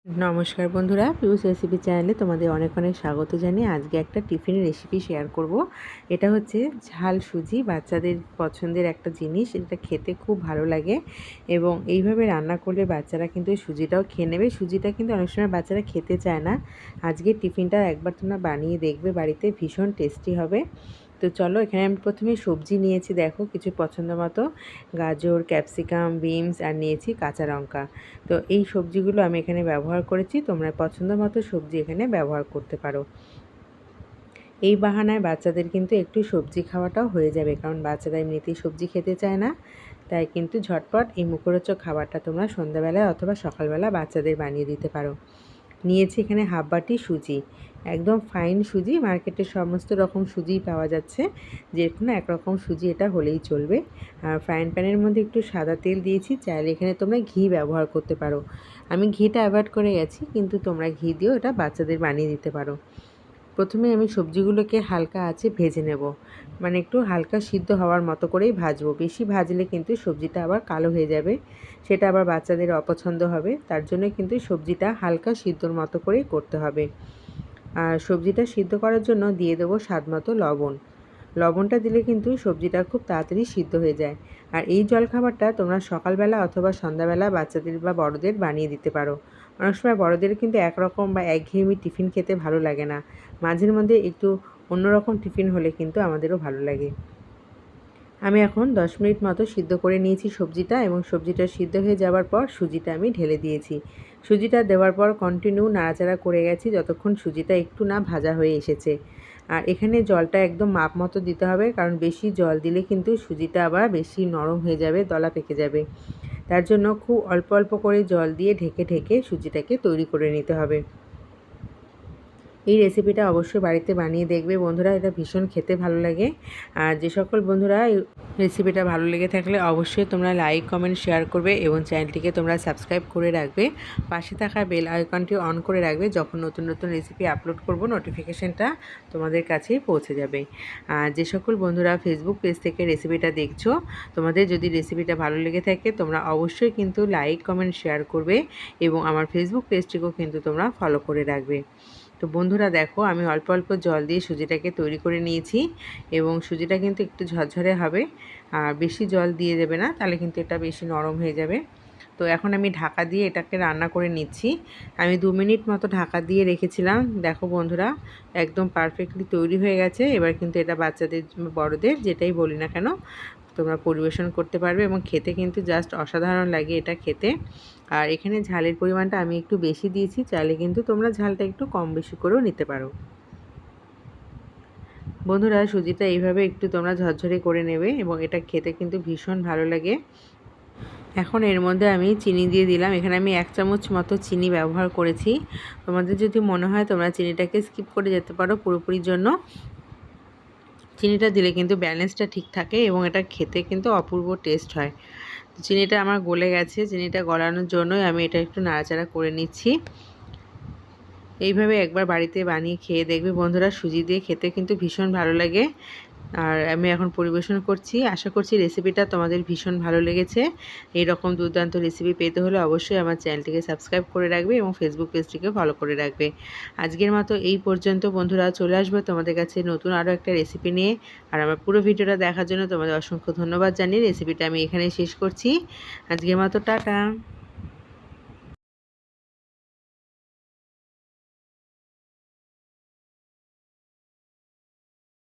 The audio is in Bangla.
নমস্কার বন্ধুরা, পিউস রেসিপি চ্যানেলে তোমাদের অনেক অনেক স্বাগত জানিয়ে আজকে একটা টিফিন রেসিপি শেয়ার করব। এটা হচ্ছে ঝাল সুজি। বাচ্চাদের পছন্দের একটা জিনিস, এটা খেতে খুব ভালো লাগে এবং এইভাবে রান্না করলে বাচ্চারা কিন্তু এই সুজিটাও খেয়ে নেবে। সুজিটা কিন্তু অনেক সময় বাচ্চারা খেতে চায় না। আজকের টিফিনটা একবার তোমরা বানিয়ে দেখবে, বাড়িতে ভীষণ টেস্টি হবে। তো চলো, এখানে আমি প্রথমে সবজি নিয়েছি, দেখো কিছু পছন্দ মতো গাজর, ক্যাপসিকাম, বিনস আর নিয়েছি কাঁচা লঙ্কা। তো এই সবজিগুলো আমি এখানে ব্যবহার করেছি, তোমরা পছন্দ মতো সবজি এখানে ব্যবহার করতে পারো। এই বাহানায় বাচ্চাদের কিন্তু একটু সবজি খাওয়াটাও হয়ে যাবে, কারণ বাচ্চারা এমনিতেই সবজি খেতে চায় না। তাই কিন্তু ঝটপট এই মুখরোচক খাবারটা তোমরা সন্ধ্যাবেলায় অথবা সকালবেলা বাচ্চাদের বানিয়ে দিতে পারো। নিয়েছি এখানে হাফ বাটি সুজি, একদম ফাইন সুজি। মার্কেটে সমস্ত রকম সুজি পাওয়া যাচ্ছে, যে কোনো একরকম সুজি এটা হলেই চলবে। আর ফ্রাইং প্যানের মধ্যে একটু সাদা তেল দিয়েছি, চাইলে এখানে তোমরা ঘি ব্যবহার করতে পারো। আমি ঘিটা অ্যাভয়েড করে গেছি, কিন্তু তোমরা ঘি দিয়েও এটা বাচ্চাদের বানিয়ে দিতে পারো। প্রথমে আমি সবজিগুলোকে হালকা আঁচে ভেজে নেব, মানে একটু হালকা সিদ্ধ হওয়ার মতো করেই ভাজবো। বেশি ভাজলে কিন্তু সবজিটা আবার কালো হয়ে যাবে, সেটা আবার বাচ্চাদের অপছন্দ হবে। তার জন্য কিন্তু সবজিটা হালকা সিদ্ধর মতো করেই করতে হবে। আর সবজিটা সিদ্ধ করার জন্য দিয়ে দেবো স্বাদ মতো লবণ। লবণটা দিলে কিন্তু সবজিটা খুব তাড়াতাড়ি সিদ্ধ হয়ে যায়। আর এই জলখাবারটা তোমরা সকালবেলা অথবা সন্ধ্যাবেলা বাচ্চাদের বা বড়দের বানিয়ে দিতে পারো। অনেক সময় বড়দের কিন্তু একরকম বা একঘেয়েমি টিফিন খেতে ভালো লাগে না, মাঝের মধ্যে একটু অন্যরকম টিফিন হলে কিন্তু আমাদেরও ভালো লাগে। আমি এখন 10 মিনিট মতো সিদ্ধ করে নিয়েছি সবজিটা, এবং সবজিটা সিদ্ধ হয়ে যাওয়ার পর সুজিটা আমি ঢেলে দিয়েছি। সুজিটা দেওয়ার পর কন্টিনিউ নাড়াচাড়া করে গেছি যতক্ষণ সুজিটা একটু না ভাজা হয়ে এসেছে। আর এখানে জলটা একদম মাপ মতো দিতে হবে, কারণ বেশি জল দিলে কিন্তু সুজিটা আবার বেশি নরম হয়ে যাবে, দলা পেকে যাবে। তার জন্য খুব অল্প অল্প করে জল দিয়ে ঢেকে ঢেকে সুজিটাকে তৈরি করে নিতে হবে। এই রেসিপিটা অবশ্যই বাড়িতে বানিয়ে দেখবে বন্ধুরা, এটা ভীষণ খেতে ভালো লাগে। আর যে সকল বন্ধুরা এই রেসিপিটা ভালো লেগে থাকলে অবশ্যই তোমরা লাইক, কমেন্ট, শেয়ার করবে এবং চ্যানেলটিকে তোমরা সাবস্ক্রাইব করে রাখবে। পাশে থাকা বেল আইকনটি অন করে রাখবে, যখন নতুন নতুন রেসিপি আপলোড করব নোটিফিকেশানটা তোমাদের কাছেই পৌঁছে যাবে। আর যে সকল বন্ধুরা ফেসবুক পেজ থেকে রেসিপিটা দেখছো, তোমাদের যদি রেসিপিটা ভালো লেগে থাকে তোমরা অবশ্যই কিন্তু লাইক, কমেন্ট, শেয়ার করবে এবং আমার ফেসবুক পেজটিকেও কিন্তু তোমরা ফলো করে রাখবে। তো বন্ধুরা দেখো, আমি অল্প অল্প জল দিয়ে সুজিটাকে তৈরি করে নিয়েছি এবং সুজিটা কিন্তু একটু ঝরঝরে হবে। আর বেশি জল দিয়ে দেবে না, তাহলে কিন্তু এটা বেশি নরম হয়ে যাবে। তো এখন আমি ঢাকা দিয়ে এটাকে রান্না করে নিচ্ছি। আমি 2 মিনিট মতো ঢাকা দিয়ে রেখেছিলাম। দেখো বন্ধুরা, একদম পারফেক্টলি তৈরি হয়ে গেছে। এবার কিন্তু এটা বাচ্চাদের, বড়দের, যেটাই বলি না কেন, তোমরা পরিবেশন করতে পারবে এবং খেতে কিন্তু জাস্ট অসাধারণ লাগে এটা খেতে। আর এখানে ঝালের পরিমাণটা আমি একটু বেশি দিয়েছি, চাইলে কিন্তু তোমরা ঝালটা একটু কম বেশি করেও নিতে পারো। বন্ধুরা সুজিটা এইভাবে একটু তোমরা ঝরঝরে করে নেবে এবং এটা খেতে কিন্তু ভীষণ ভালো লাগে। এখন এর মধ্যে আমি চিনি দিয়ে দিলাম। এখানে আমি 1 চামচ মতো চিনি ব্যবহার করেছি। তোমাদের যদি মনে হয় তোমরা চিনিটাকে স্কিপ করে যেতে পারো পুরোপুরির জন্য। চিনিটা দিলে কিন্তু ব্যালেন্সটা ঠিক থাকে এবং এটা খেতে কিন্তু অপূর্ব টেস্ট হয়। চিনিটা আমার গলে গেছে, চিনিটা গলানোর জন্যই আমি এটা একটু নাড়াচাড়া করে নিচ্ছি। এইভাবে একবার বাড়িতে বানিয়ে খেয়ে দেখবে বন্ধুরা, সুজি দিয়ে খেতে কিন্তু ভীষণ ভালো লাগে। আর আমি এখন পরিবেশন করছি। আশা করছি রেসিপিটা তোমাদের ভীষণ ভালো লেগেছে। এই রকম দুর্দান্ত রেসিপি পেতে হলে অবশ্যই আমার চ্যানেলটিকে সাবস্ক্রাইব করে রাখবে এবং ফেসবুক পেজটিকে ফলো করে রাখবে। আজকের মতো এই পর্যন্ত বন্ধুরা, চলে আসবো তোমাদের কাছে নতুন আরও একটা রেসিপি নিয়ে। আর আমার পুরো ভিডিওটা দেখার জন্য তোমাদের অসংখ্য ধন্যবাদ জানিয়ে রেসিপিটা আমি এখানেই শেষ করছি। আজকের মতো টাটা।